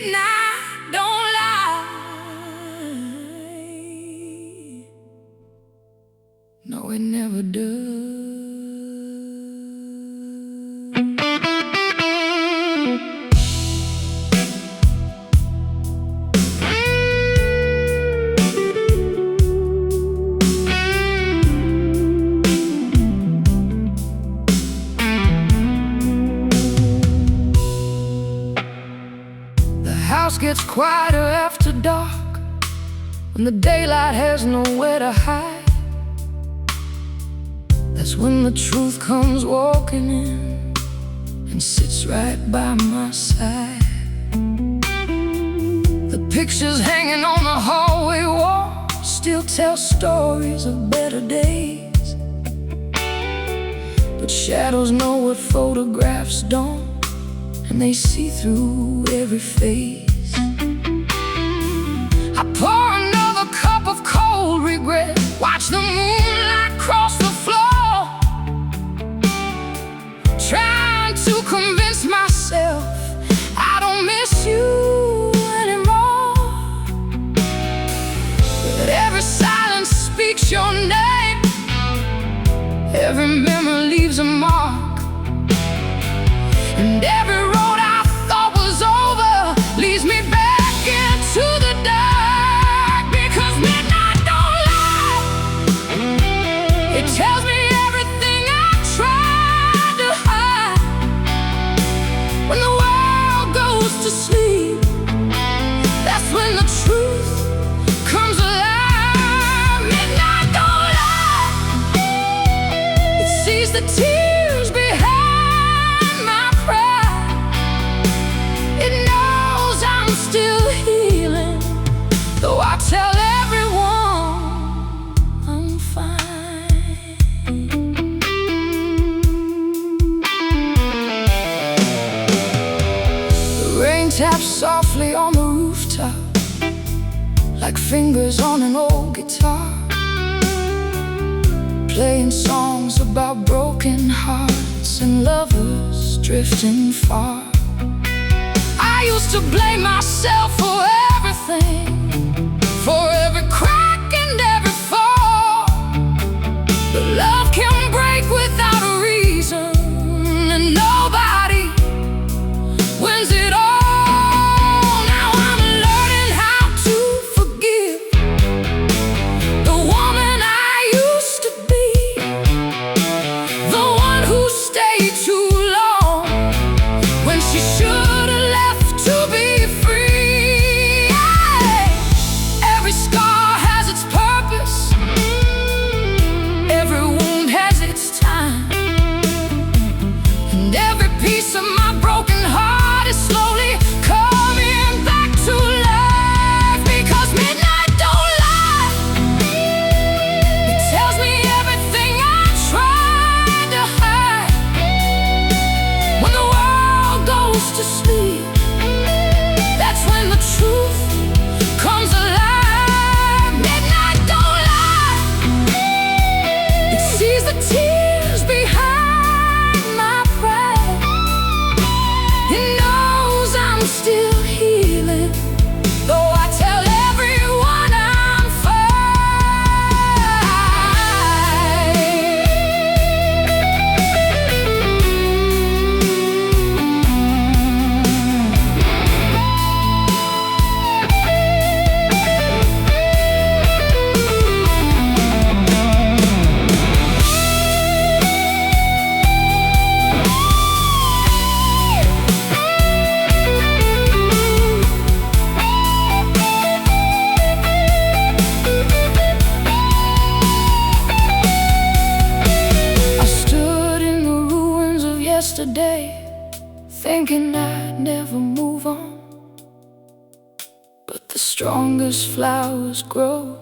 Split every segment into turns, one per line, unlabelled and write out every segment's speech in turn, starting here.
midnight don't lie. No, it never does. Gets quieter after dark, when the daylight has nowhere to hide. That's when the truth comes walking in and sits right by my side. The pictures hanging on the hallway wall still tell stories of better days, but shadows know what photographs don't, and they see through every face. I pour another cup of cold regret, watch the moonlight cross the floor, trying to convince myself I don't miss you anymore. But every silence speaks your name, every memory leaves a mark, and every road I thought was over leads me back into the dark. Tells me everything I tried to hide. When the world goes to sleep, that's when the truth comes alive. Midnight don't lie. It sees the tears behind my pride. It knows I'm still healing, though I tell everyone I'm fine. Tap softly on the rooftop, like fingers on an old guitar, playing songs about broken hearts and lovers drifting far. I used to blame myself for everything, for every crack and every fall, but love can break without a reason, and nobody wins it all. Thinking I'd never move on, but the strongest flowers grow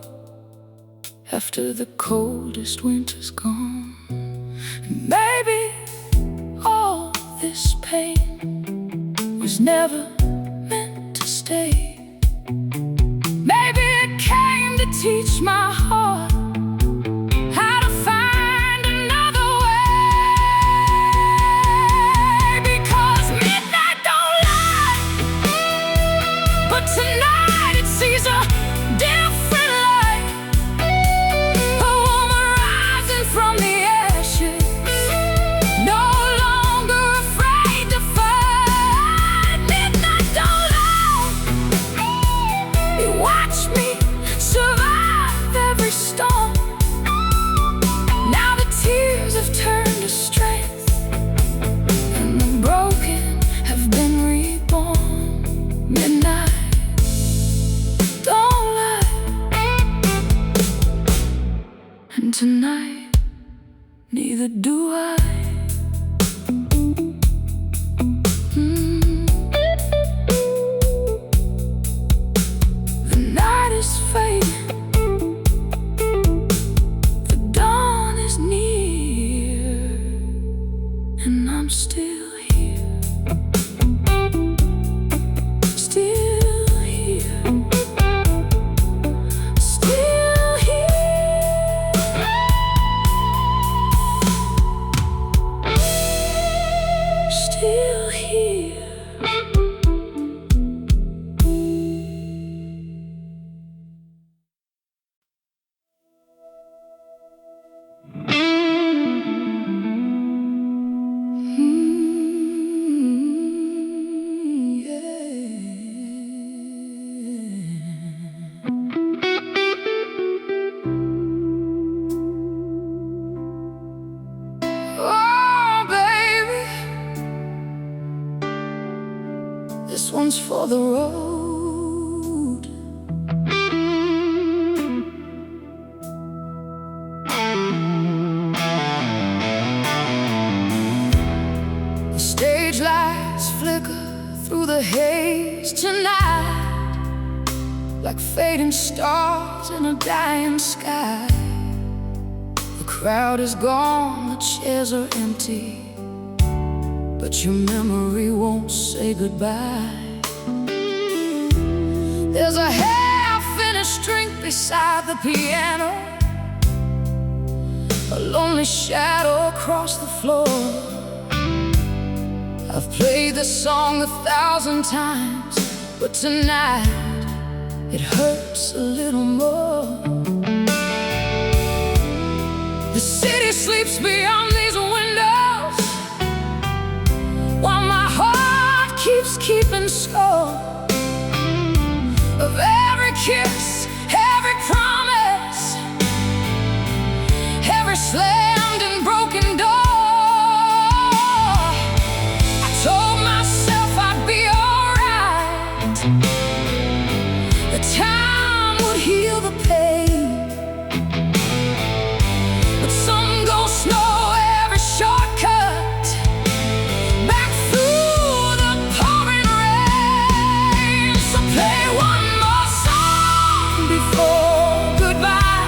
after the coldest winter's gone. And maybe all this pain was never meant to stay. Maybe it came to teach my heart how to find another way. Because midnight don't lie. I'm still here, still here, still here, still here. This one's for the road. The stage lights flicker through the haze tonight, like fading stars in a dying sky. The crowd is gone, the chairs are empty, but your memory won't say goodbye. There's a half-finished drink beside the piano, a lonely shadow across the floor. I've played this song 1,000 times, but tonight it hurts a little more. The city sleeps beyond these windows, while my heart keeps keeping score of every kiss, every promise, every slammed and broken door. I told myself I'd be alright, that time would heal the pain, but some ghosts know every shortcut back through the pouring rain. So play one more song before goodbye,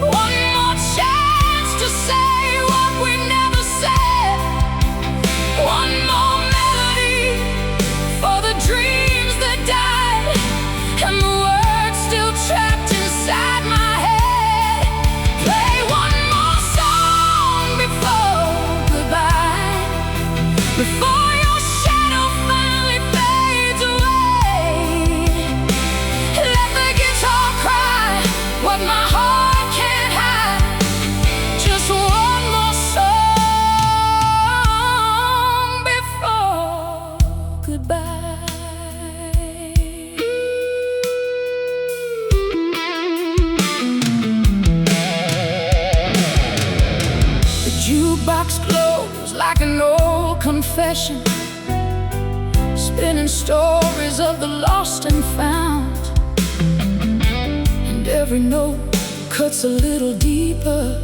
one more chance to say what we never said, one more melody for the dreams that died and the words still trapped inside my head. Play one more song before goodbye, before your shadow finally fades away. Let the guitar cry what my heart can't hide. Just one more song before goodbye. The jukebox glows like an old confession, spinning stories of the lost and found, and every note cuts a little deeper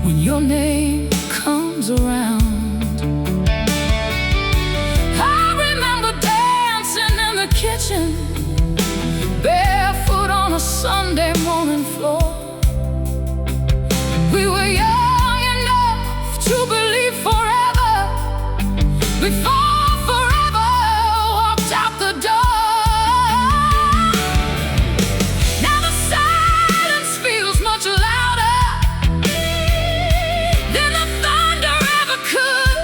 when your name comes around. I remember dancing in the kitchen, barefoot on a Sunday morning floor. We were young enough to believe forever, before forever walked out the door. Now the silence feels much louder than the thunder ever could,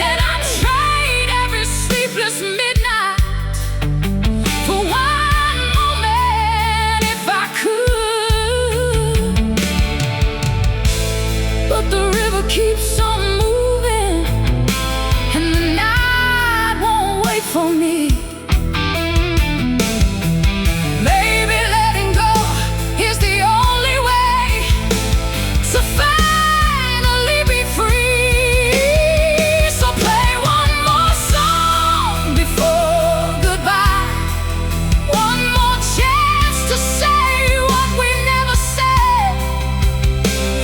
and I'd trade every sleepless midnight for one moment if I could. But the river keeps on moving, and the night won't wait for me. Maybe letting go is the only way to finally be free. So play one more song before goodbye, one more chance to say what we never said,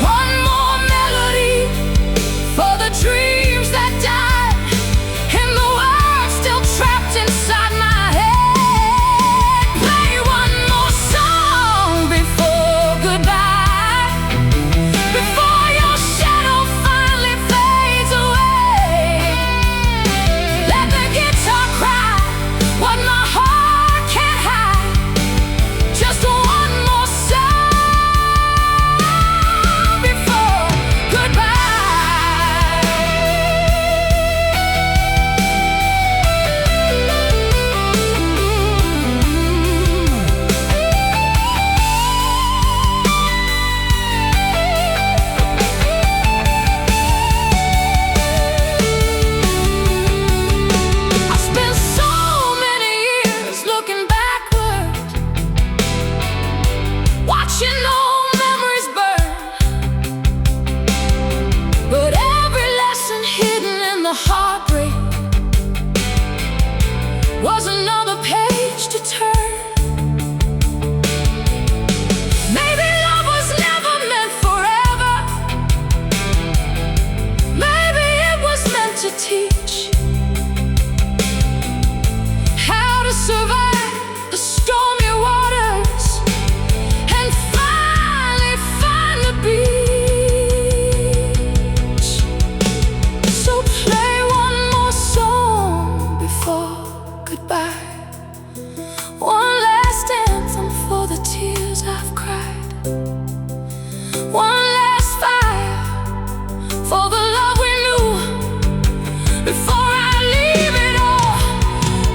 one more melody heartbreak was another page to turn. Maybe love was never meant forever. Maybe it was meant to teach how to survive the stormy waters and finally find the beach. So play one more song before goodbye, one last anthem for the tears I've cried, one last fire for the love we knew before I leave it all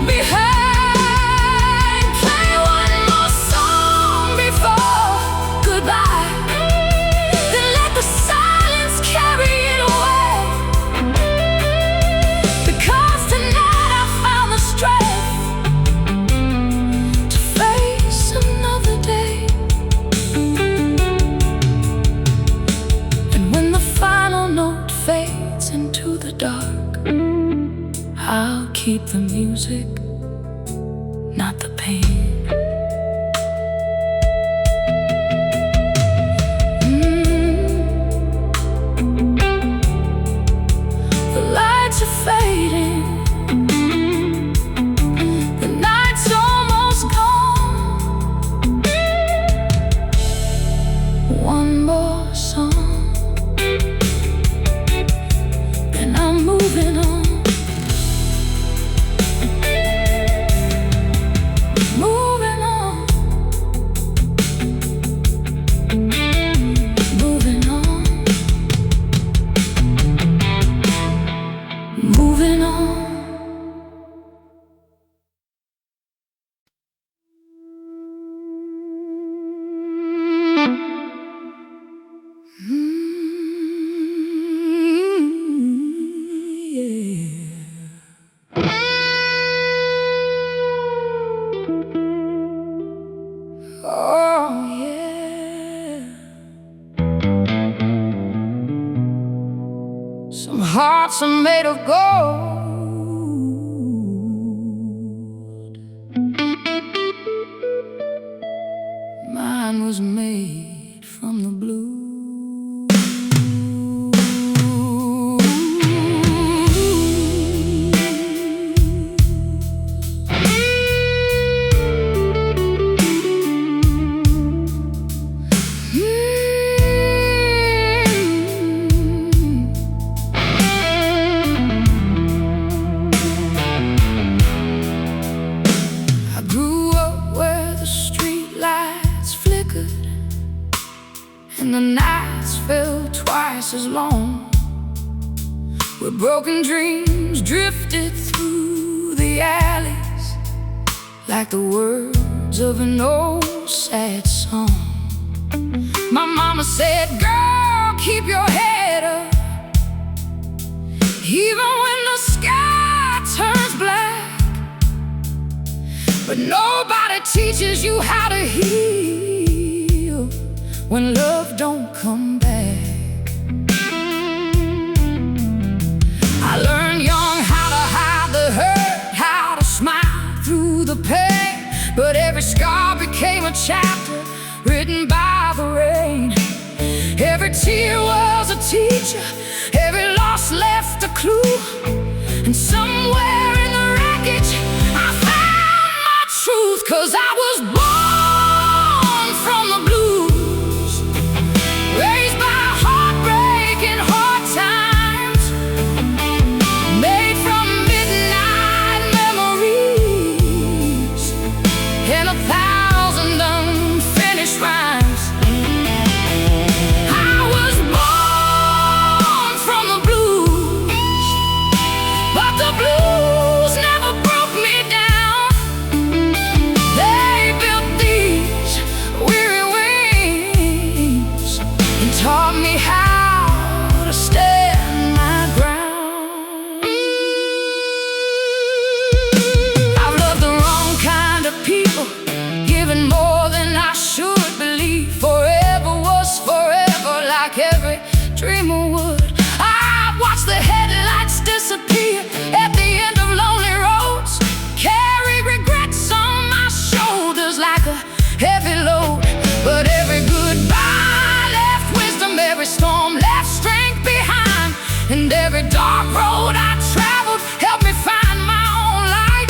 behind. Play one more song before goodbye, then let the silence carry it away. Because tonight I found the strength to face another day. And when the final note fades into the dark, I'll keep the music, not the pain. The lights are fading, the night's almost gone. One more song, then I'm moving on. Moving on. Moving on. Moving on. Oh yeah. Some hearts are made of gold. Mine was made from the blue. I grew up where the street lights flickered and the nights felt twice as long, where broken dreams drifted through the alleys like the words of an old sad song. My mama said, girl, keep your head up, even when the sky turns black. But nobody teaches you how to heal when love don't come back. I learned young how to hide the hurt, how to smile through the pain. But every scar became a chapter written by the rain. Every tear was a teacher, every loss left a clue. And somewhere in the wreckage I found my truth. 'Cause I was born from the blues, raised by heartbreak and hard times, made from midnight memories and 1,000 unfinished rhymes. I was born from the blues, but the blues never broke me down. They built these weary wings and taught me how to stand my ground. I've loved the wrong kind of people, given more than I should believe. Forever was forever, like every dreamer would. I watched the headlights disappear every dark road I traveled helped me find my own light.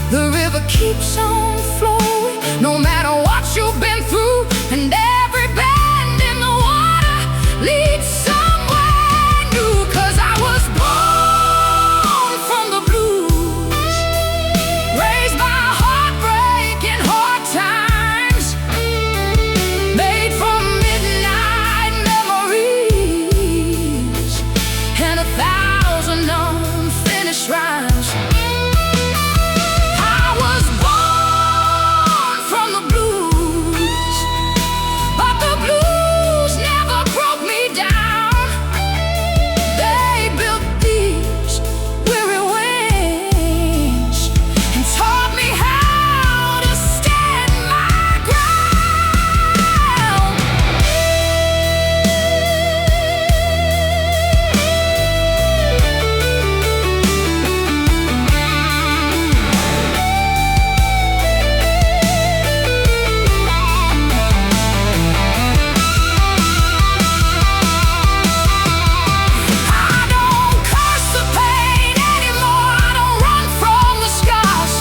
The river keeps on flowing, no matter what you've been through, and every bend in the water leads somewhere new. 'Cause I was born from the blues, raised by heartbreak and hard times, made from midnight memories and 1,000 unfinished rhymes. I was born from the blues, but the blues never broke me down. They built these weary wings and taught me how to stand my ground. I don't curse the pain anymore, I don't run from the scars.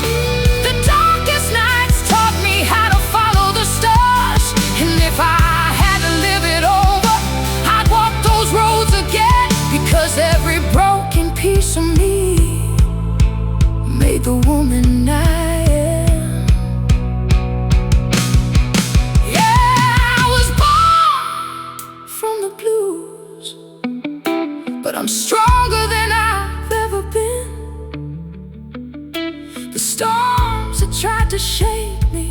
The darkest nights taught me how to follow the stars. And if I had to live it over, I'd walk those roads again. Because every broken piece of me made the woman I am. Yeah, I was born from the blues, but I'm stronger than I've ever been. The storms that tried to shake me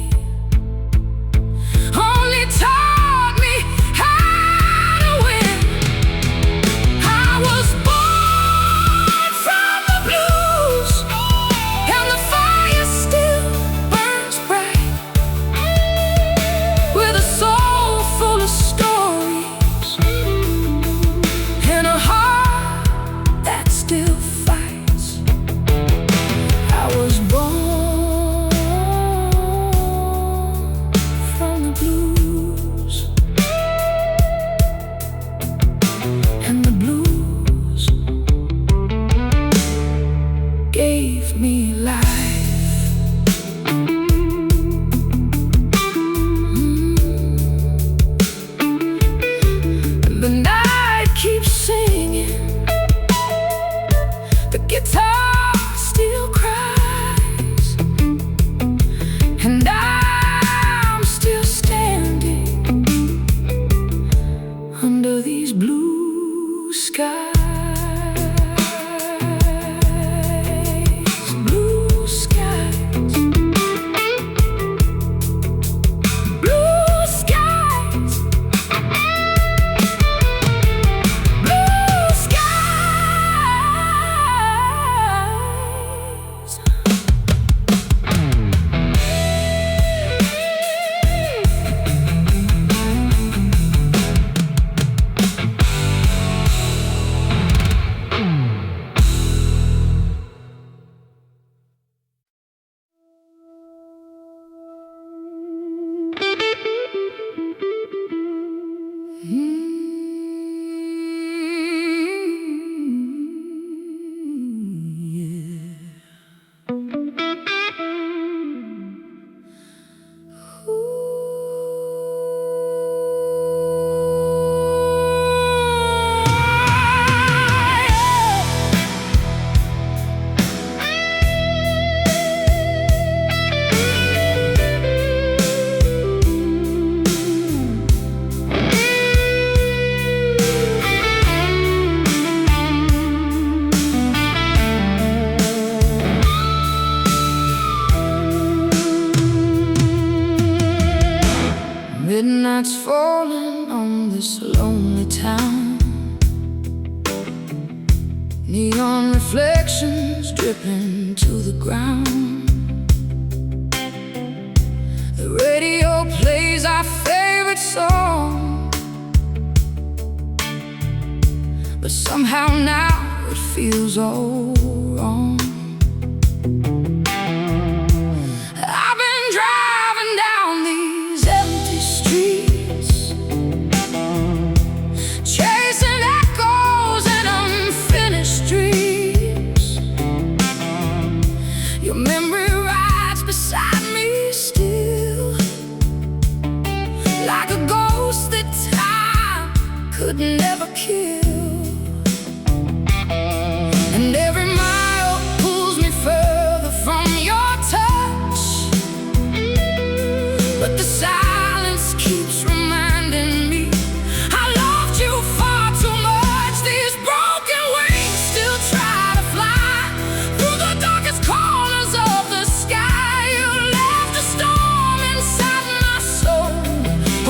only taught me how to win. I was born from the blues, and the fire still burns bright, with a soul full of stories and a heart that still fights. I was born from the blues, and the blues gave me life. And the night keeps singing, the guitar still cries, and I'm still standing under these blue skies. Blue skies, blue skies, blue skies. Midnight's falling on this lonely town, neon reflections dripping to the ground. The radio plays our favorite song, but somehow now it feels all wrong. I've been driving down these empty streets, chasing echoes and unfinished never kill. And every mile pulls me further from your touch, but the silence keeps reminding me I loved you far too much. These broken wings still try to fly through the darkest corners of the sky. You left a storm inside my soul,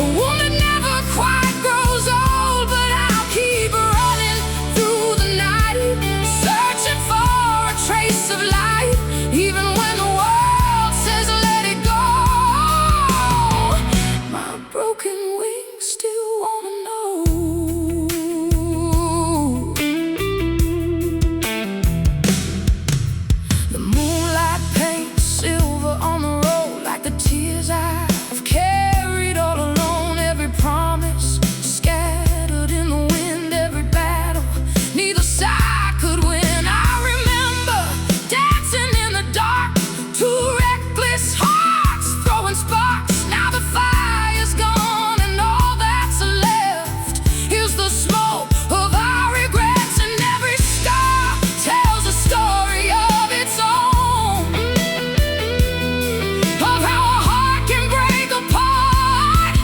a wound that never quite grows old. But I'll keep running through the night, searching for a trace of light, even when the world says let it go. My broken wings still wanna know. The moonlight paints silver on the road, like the tears I've carried all alone. Every promise scattered in the wind, every battle neither side could win. I remember dancing in the dark, two reckless hearts throwing sparks. Now the fire's gone and all that's left is the smoke of our regrets. And every scar tells a story of its own, of how a heart can break apart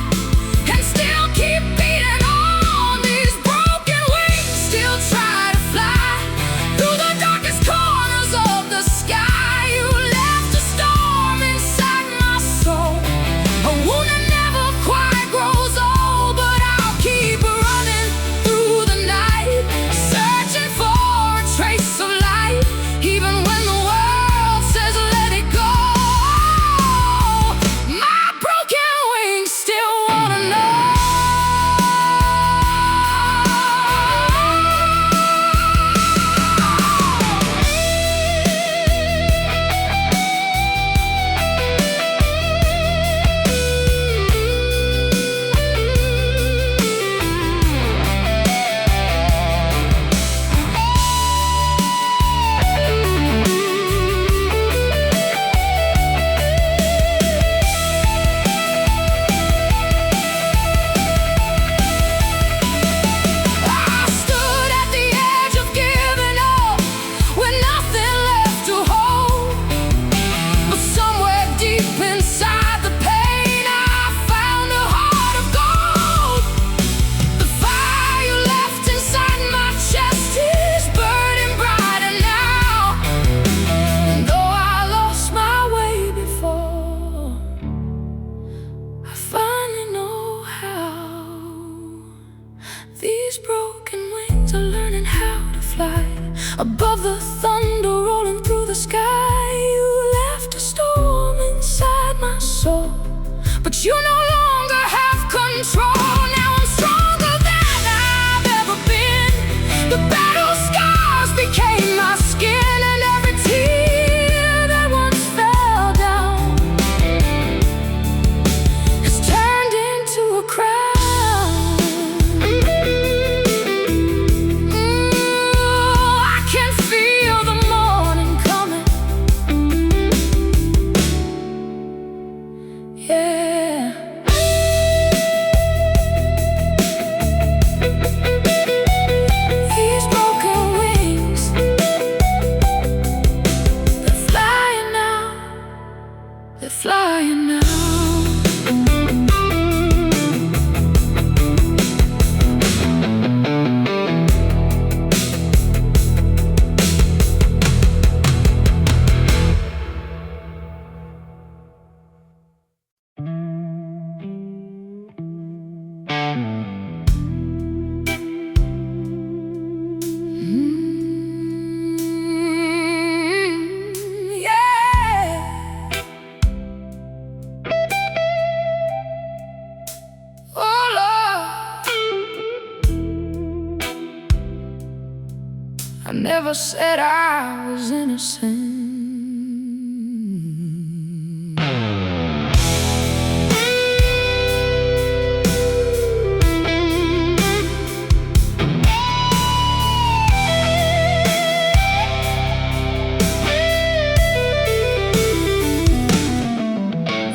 and still keep beating on. These broken wings still try to fly through the darkest corners of the sky. You left a storm inside my soul, a wound that never quite grows old. But I'll keep running through the night, searching for a trace of light, even when the world says let it go. My broken wings still wanna know. I stood at the edge of giving up, with nothing left to hold. But somewhere deep inside the pain, I found a heart of gold. The fire you left inside my chest is burning brighter now. And though I lost my way before, I finally know how. These broken wings are learning how to fly above the thunder rolling through the sky. You left a storm inside my soul, but you no longer have control. Now I'm stronger than I've ever been. The battle scars became my skin, and every tear that once fell down has turned into a crown. I can feel the morning coming. Yeah. These broken wings, they're flying now. They're flying now. Yeah. Oh Lord, I never said I was innocent.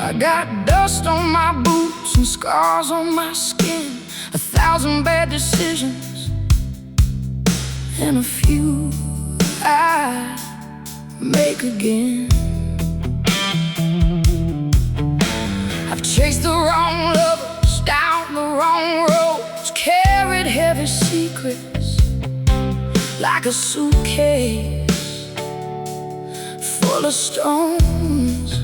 I got dust on my boots and scars on my skin, 1,000 bad decisions and a few I make again. I've chased the wrong lovers down the wrong roads, carried heavy secrets like a suitcase full of stones.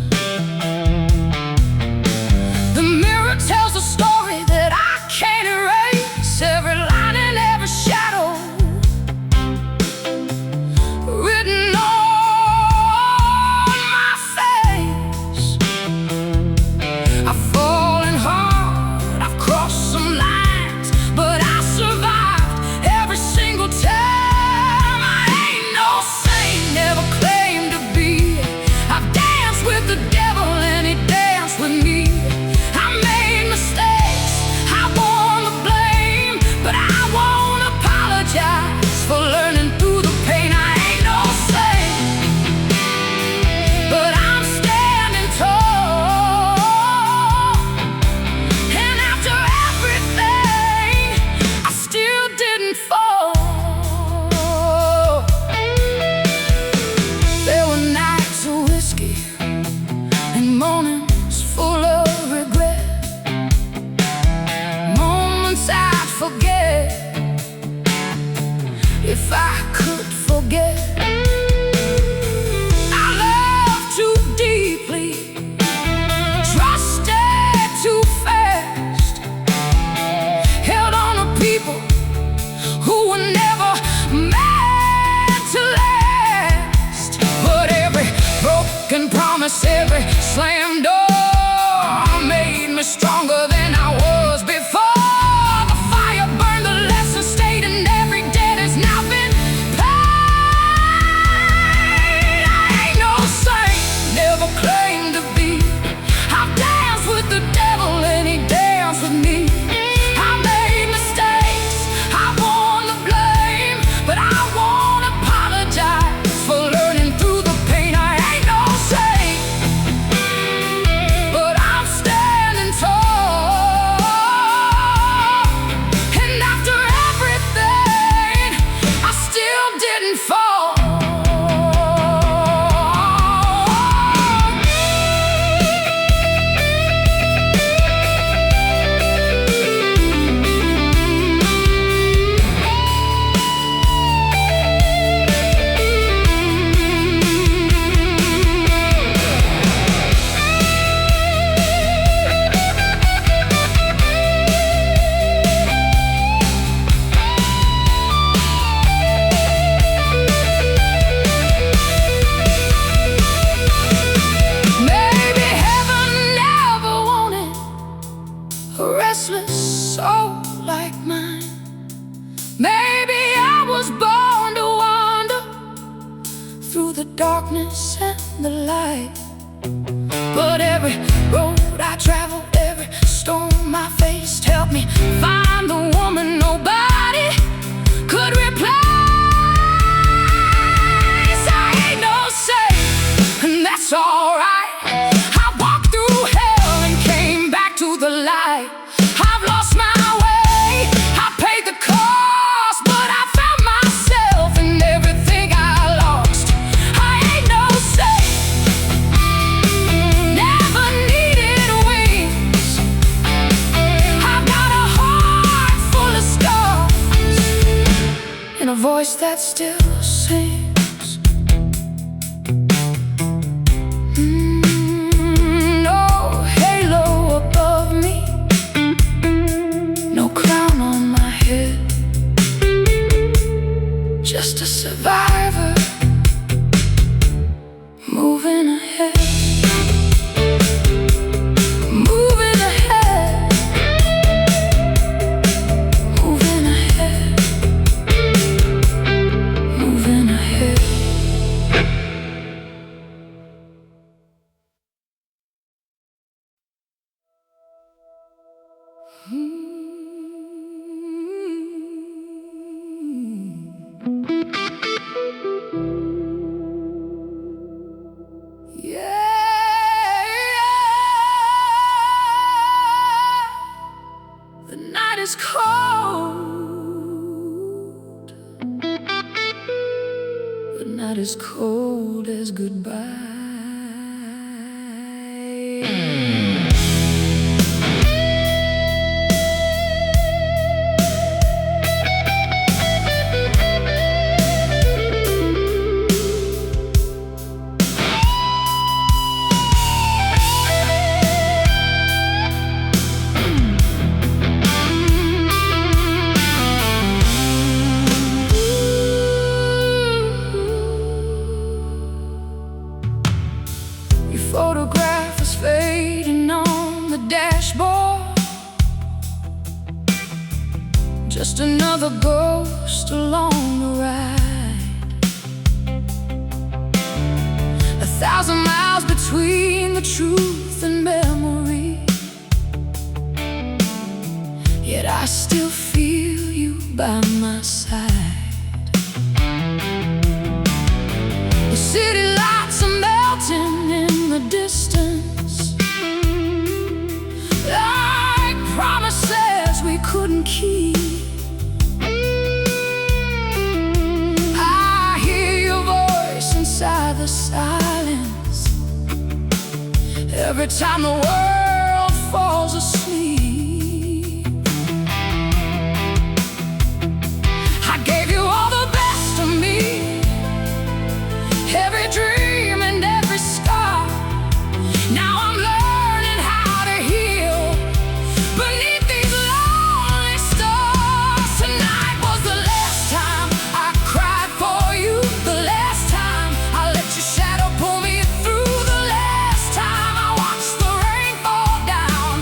The mirror tells a story that I can't erase, every line and every shadow written on my face. I've fallen hard, I've crossed some lines, but I survived every single time. I ain't no saint, never claimed to be. I've danced with the devil and he danced with me. I made mistakes, I want the blame, but I won't apologize for learning through the pain. I ain't no saint, but I'm standing tall. And after everything, I still didn't fall. There were nights of whiskey and mornings full of regret, moments I'd forget if I could forget. I loved too deeply, trusted too fast, held on to people who were never meant to last. But every broken promise, every slammed door made me stronger than I was before. The fire burned, the lesson stayed, and every debt has now been paid. I ain't no saint, never claimed to be. I've danced with the devil and he danced with me. I made mistakes, I want the blame, but I won't apologize for learning through the pain. I ain't no saint, but I'm standing tall. And after everything, I still didn't fall. Maybe heaven never wanted a restless soul like mine. Maybe I was born to wander through the darkness and the light. But every road I traveled, every storm I faced, helped me find the woman nobody could replace. I ain't no saint, and that's alright. I walked through hell and came back to the light. I've lost my way, I paid the cost, but I found myself in everything I lost. I ain't no saint, never needed wings. I've got a heart full of scars and a voice that still sings. No halo above me, no crown on my head, just a survivor moving ahead, moving ahead, moving ahead, moving ahead. Mm-hmm. 'Cause not as cold as goodbye. Photograph is fading on the dashboard, just another ghost along the ride. 1,000 miles between the truth and memory, yet I still feel you by my side. The city lights are melting in the distance, like promises we couldn't keep. I hear your voice inside the silence every time the world falls asleep. I gave you all the best of me, every dream and every scar. Now I'm learning how to heal beneath these lonely stars. Tonight was the last time I cried for you, the last time I let your shadow pull me through, the last time I watched the rain fall down,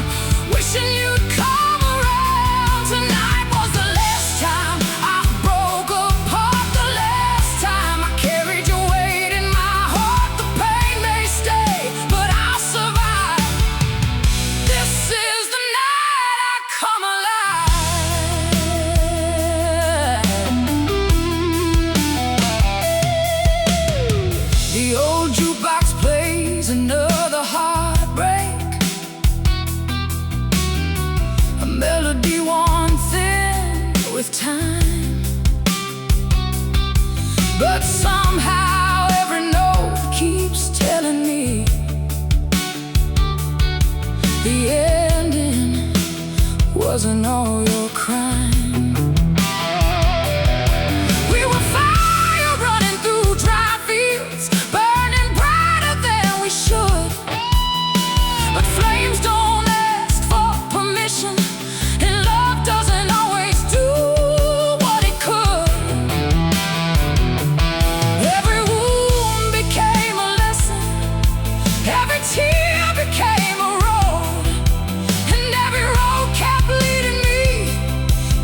wishing you'd come around. Tonight was the last time I broke apart, the last time I carried your weight in my heart. The pain may stay, but I'll survive. This is the night I come alive. The old jukebox plays another heartbreak, a melody worn thin with time, but somehow every note keeps telling me the ending wasn't all your crime. We were fire running through dry fields, burning brighter than we should, but flames don't ask for permission, and love doesn't always do what it could. Every wound became a lesson, every tear became a road, and every road kept leading me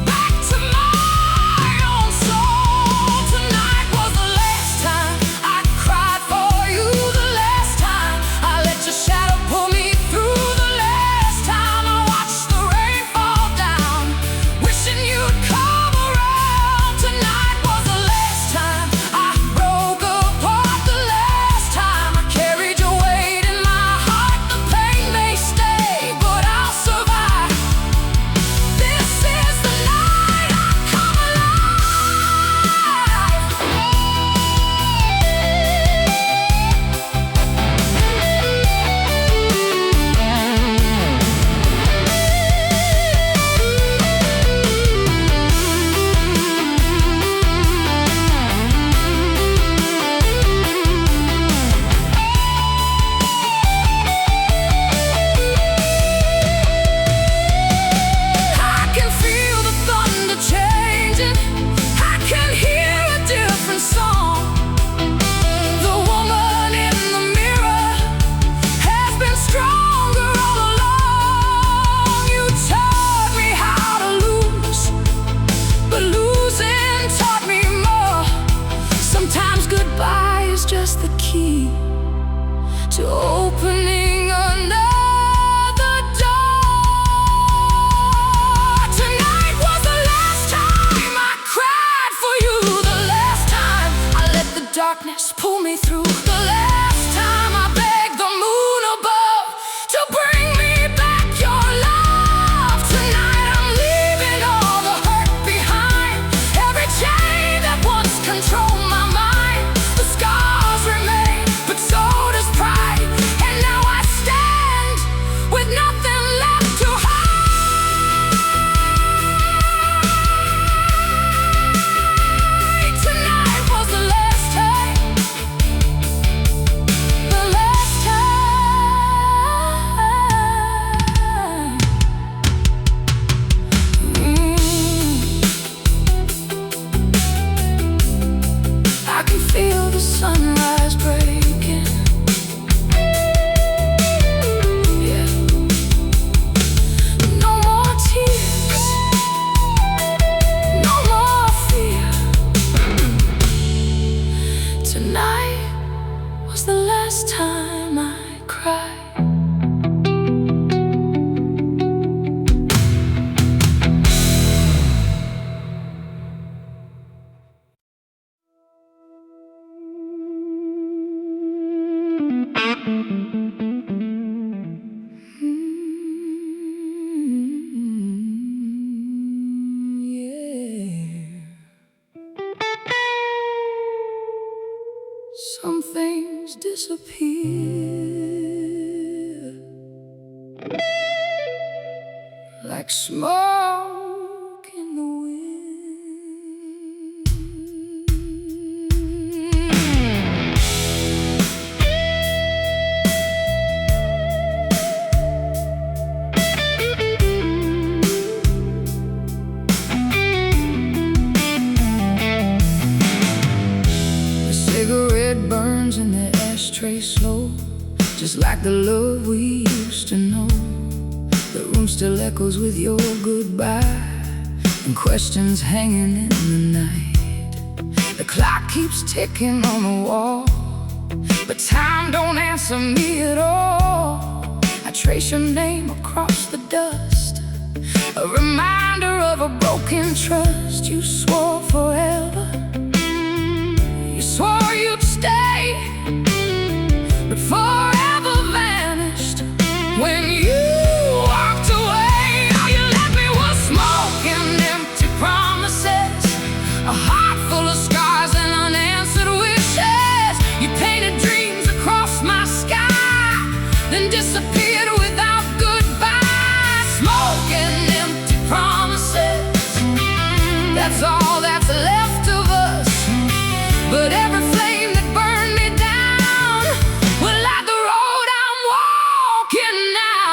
back to my own soul. Tonight was the last time I cried for you, the last time I let your shadow pull me through, the last time I watched the rain fall down, wishing you'd come around. Tonight was the last time I broke apart, the last time I carried your weight in my heart. The pain may stay, but I'll survive. This is the night I come I can feel the thunder changing, I can hear a different song. The woman in the mirror has been stronger all along. You taught me how to lose, but losing taught me more. Sometimes goodbye is just the key to opening another door. Tonight was the last time I cried for you, the last time I let the darkness pull me through, the last time I begged the moon above to bring me back your love. Tonight I'm leaving all the hurt behind, every chain that once controlled my mind. The sky can feel the sunrise breaking. Yeah. No more tears, no more fear. Tonight was the last time I cried. Some things disappear like smoke in the wind. The cigarette burns in the ashtray slow, just like the love we used to know. The room still echoes with your goodbye and questions hanging in the night. The clock keeps ticking on the wall, but time don't answer me at all. I trace your name across the dust, a reminder of a broken trust. You swore forever, you swore you'd stay, but forever vanished when you walked away. All you left me was smoke and empty promises, a heart full of scars and unanswered wishes. You painted dreams across my sky, then disappeared without goodbye. Smoke and empty promises, that's all that's left of us. But every flame that burned me down will light the road I'm walking now.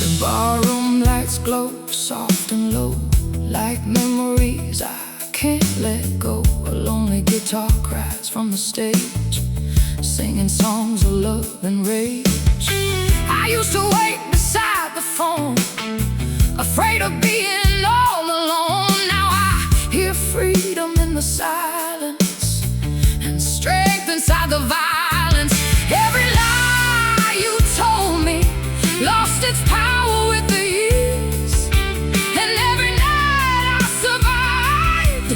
The barroom lights glow soft and low, like memories I can't let go. A lonely guitar cries from the stage, singing songs of love and rage. I used to wait beside the phone, afraid of being all alone. Now I hear freedom in the silence and strength inside the violence. Every lie you told me lost its power with the years, and every night I survived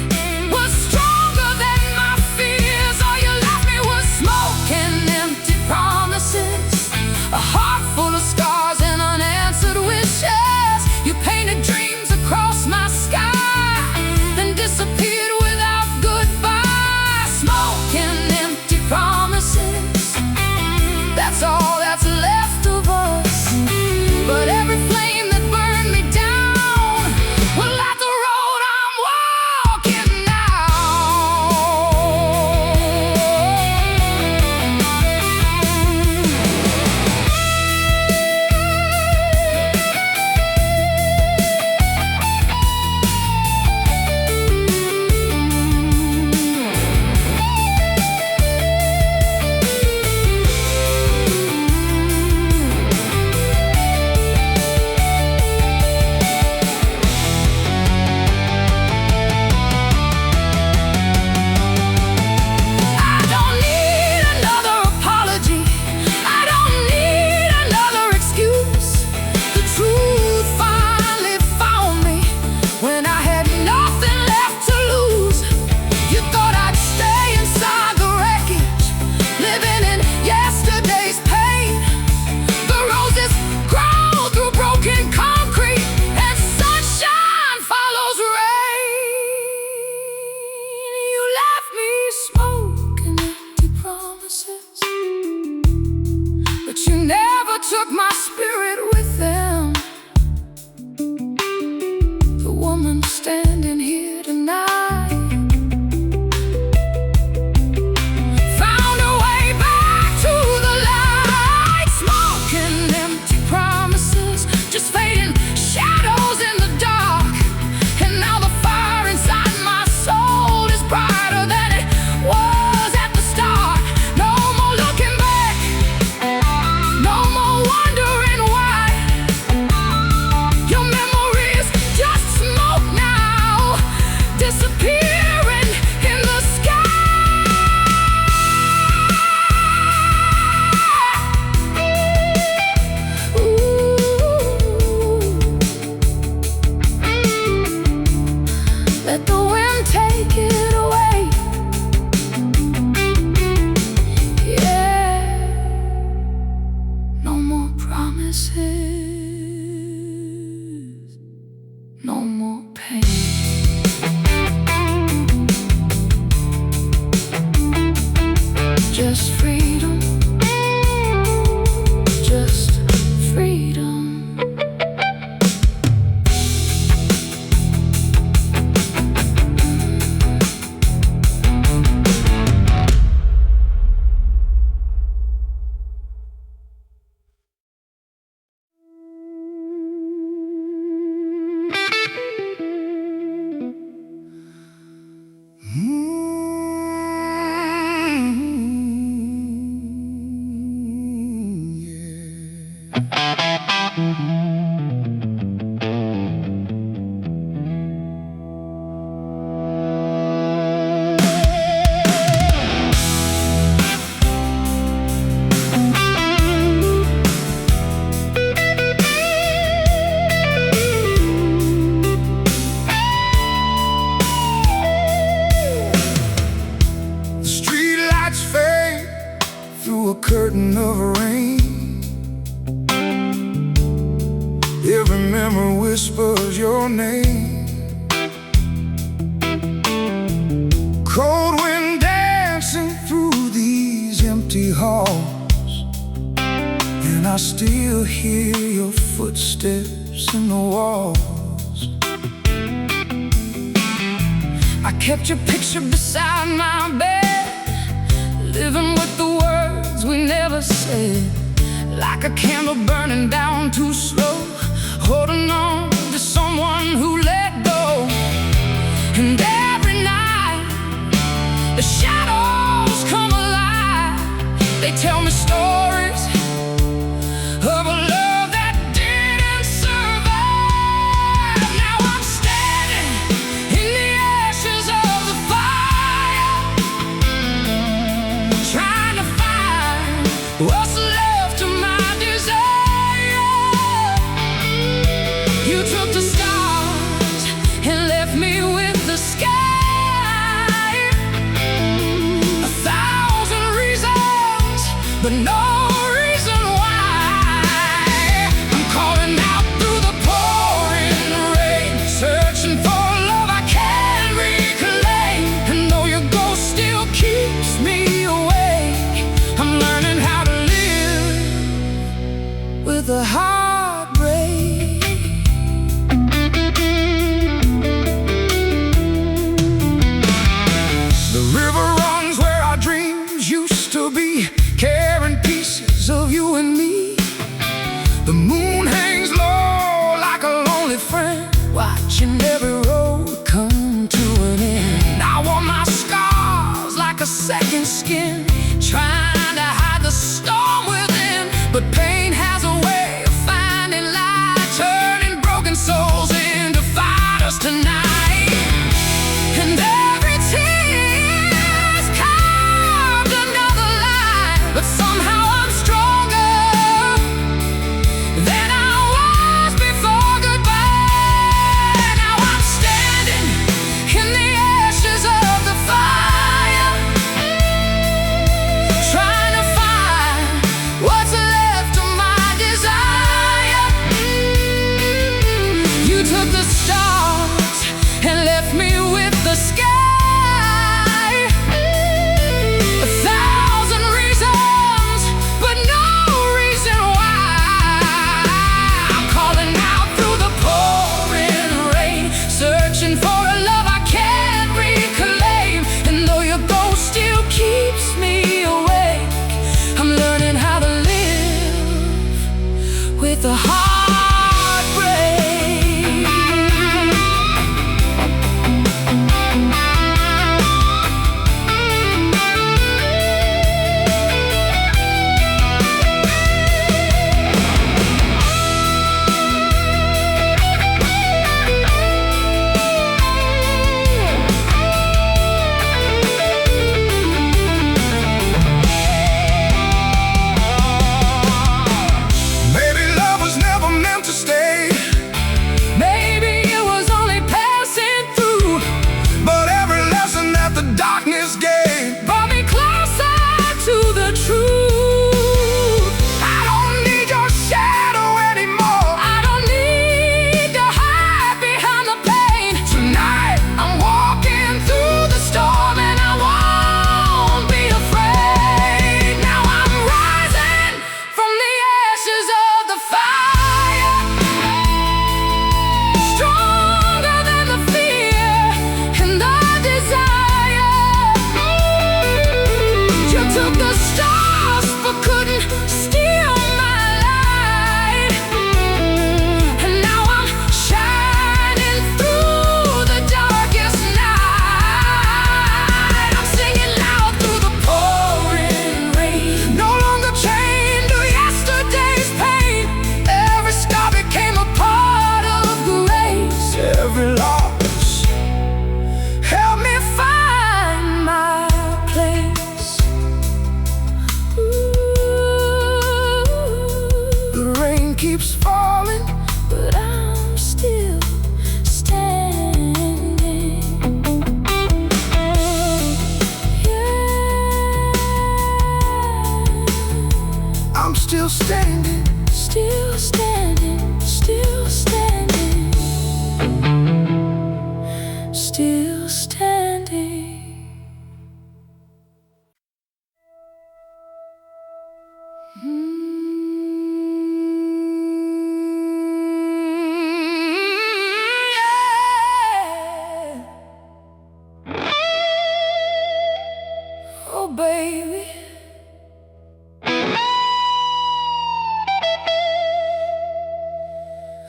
was stronger than my fears. All you left me was smoke and empty promises, a heart full of scars and Every memory whispers your name. Cold wind dancing through these empty halls, and I still hear your footsteps in the walls. I kept your picture beside my bed, living with the words we never said, like a candle burning down too slow, holding on to someone who let go. And every night the shadows come alive. They tell me stories of a love that didn't survive. Now I'm standing in the ashes of the fire, trying to find what's left of my desire. You took the stars and left me with the sky. A thousand reasons, but no reason why. I'm calling out through the pouring rain, searching for love I can't reclaim. And though your ghost still keeps me awake, I'm learning how to live with a heartbreak. The river runs where our dreams used to be, carrying pieces of you and me. The moon hangs low like a lonely friend, watching every road come to an end. I wore my scars like a second skin, trying to hide the storm within. But pain has a way of finding light, turning broken souls into fighters tonight. And every tear's carved another line, but somehow I'm stronger than I was before goodbye. Now I'm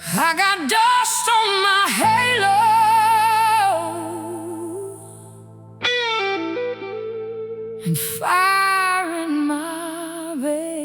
I got dust on my halo and fire in my veins.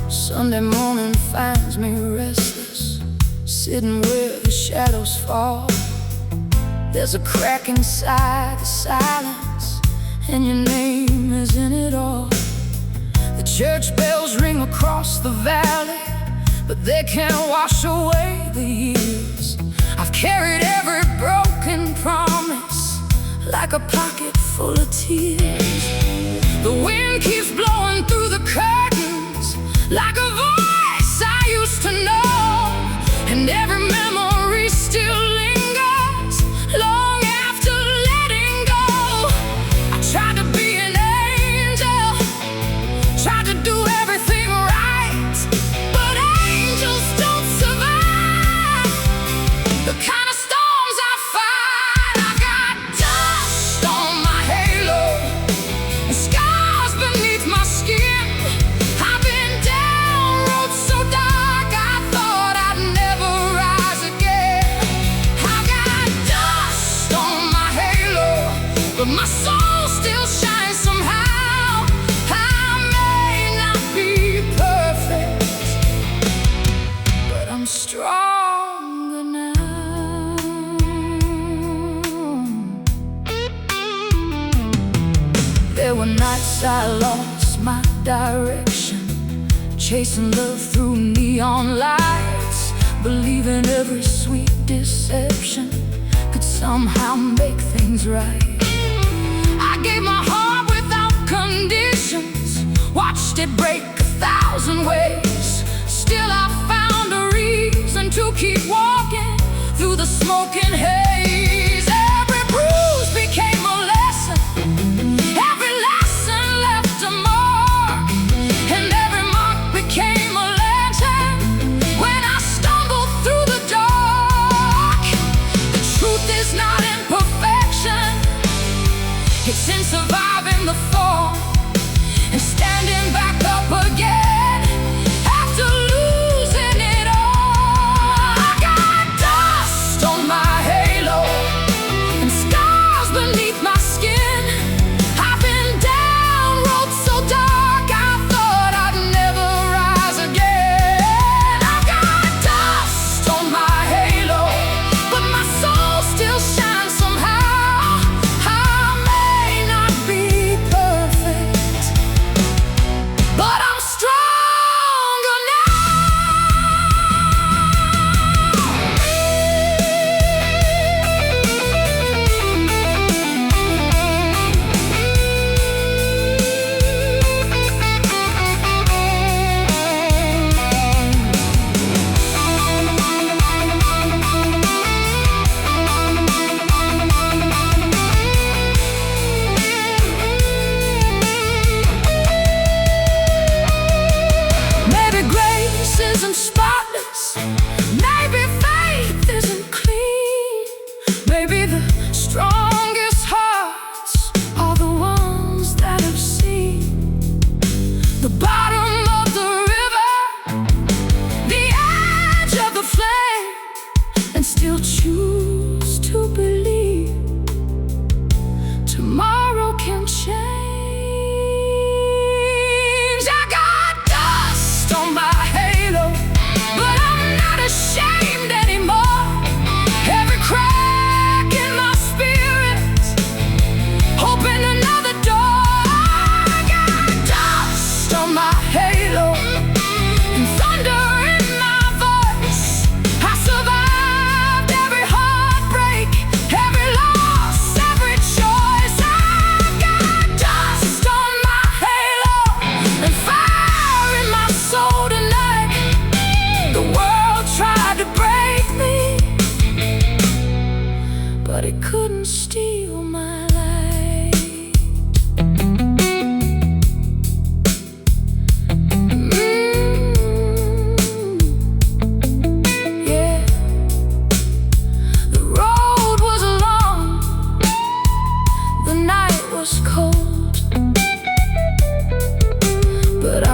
Sunday morning finds me restless, sitting where the shadows fall. There's a crack inside the silence, and your name is in it all. The church bells ring across the valley, but they can't wash away the years. I've carried every broken promise like a pocket full of tears. The wind keeps blowing through the curtains like a voice I used to know, and every memory still lingers long after letting go. I tried to be an angel, tried to do everything right, but angels don't survive the kind of storms I fight. I got dust on my halo and scars beneath my skin. I've been down roads so dark I thought I'd never rise again. I've got dust on my halo, but my soul still shines somehow. I may not be perfect, but I'm stronger now. There were nights I lost my direction, chasing love through neon lights, believing every sweet deception could somehow make things right. I gave my heart without conditions, watched it break 1,000 ways. Still I found a reason to keep walking through the smoking haze. Every bruise became a lesson, every lesson left a mark, and every mark became a lantern when I stumbled through the dark. The truth is not in perfection, it's in surviving the fall and standing back up again after losing it all. I got dust on my halo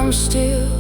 I'm still